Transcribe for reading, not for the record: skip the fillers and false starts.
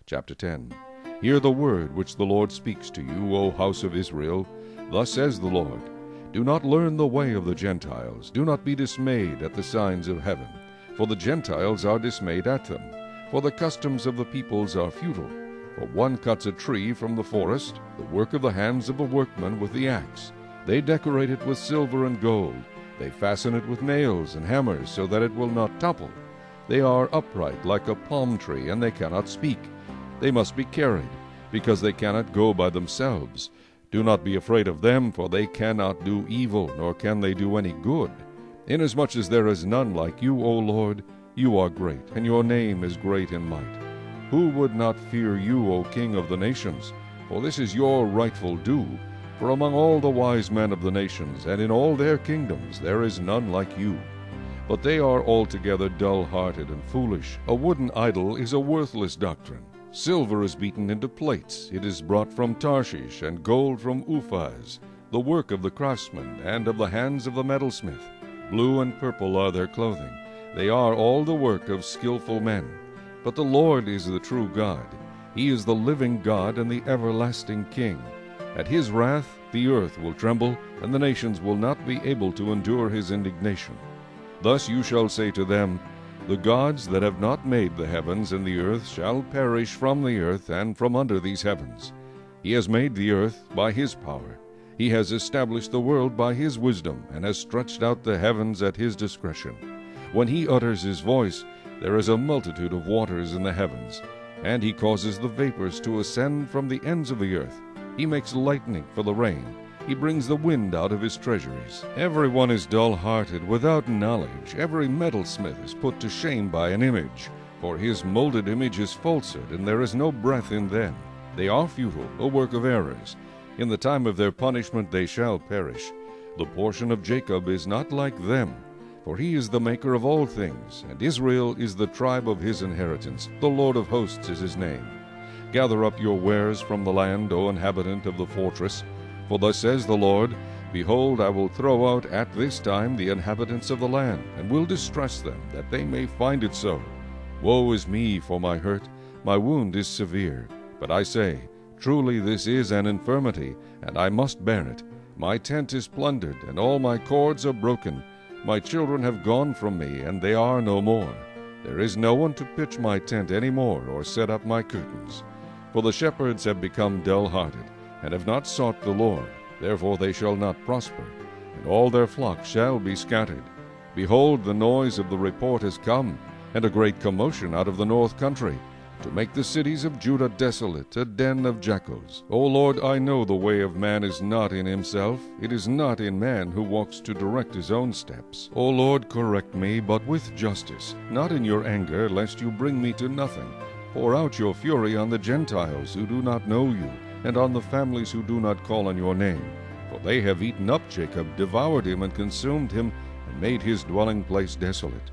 Chapter 10. Hear the word which the Lord speaks to you, O house of Israel. Thus says the Lord, Do not learn the way of the Gentiles. Do not be dismayed at the signs of heaven. For the Gentiles are dismayed at them. For the customs of the peoples are futile. For one cuts a tree from the forest, the work of the hands of a workman with the axe. They decorate it with silver and gold. They fasten it with nails and hammers, so that it will not topple. They are upright like a palm tree, and they cannot speak. They must be carried, because they cannot go by themselves. Do not be afraid of them, for they cannot do evil, nor can they do any good. Inasmuch as there is none like you, O Lord, you are great, and your name is great in might. Who would not fear you, O King of the nations? For this is your rightful due. For among all the wise men of the nations, and in all their kingdoms, there is none like you. But they are altogether dull-hearted and foolish. A wooden idol is a worthless doctrine. Silver is beaten into plates. It is brought from Tarshish, and gold from Uphaz, the work of the craftsman, and of the hands of the metalsmith. Blue and purple are their clothing. They are all the work of skillful men. But the Lord is the true God. He is the living God and the everlasting King. At his wrath the earth will tremble, and the nations will not be able to endure his indignation. Thus you shall say to them, The gods that have not made the heavens and the earth shall perish from the earth and from under these heavens. He has made the earth by his power. He has established the world by his wisdom, and has stretched out the heavens at his discretion. When he utters his voice, there is a multitude of waters in the heavens, and he causes the vapors to ascend from the ends of the earth. He makes lightning for the rain. He brings the wind out of his treasuries. Everyone is dull-hearted, without knowledge. Every metalsmith is put to shame by an image. For his molded image is falsehood, and there is no breath in them. They are futile, a work of errors. In the time of their punishment they shall perish. The portion of Jacob is not like them, for he is the maker of all things, and Israel is the tribe of his inheritance. The Lord of hosts is his name. Gather up your wares from the land, O inhabitant of the fortress. For thus says the Lord, Behold, I will throw out at this time the inhabitants of the land, and will distress them, that they may find it so. Woe is me for my hurt, my wound is severe. But I say, Truly this is an infirmity, and I must bear it. My tent is plundered, and all my cords are broken. My children have gone from me, and they are no more. There is no one to pitch my tent any more, or set up my curtains. For the shepherds have become dull-hearted, and have not sought the Lord. Therefore they shall not prosper, and all their flock shall be scattered. Behold, the noise of the report has come, and a great commotion out of the north country, to make the cities of Judah desolate, a den of jackals. O Lord, I know the way of man is not in himself. It is not in man who walks to direct his own steps. O Lord, correct me, but with justice, not in your anger, lest you bring me to nothing. Pour out your fury on the Gentiles who do not know you, and on the families who do not call on your name. For they have eaten up Jacob, devoured him, and consumed him, and made his dwelling place desolate.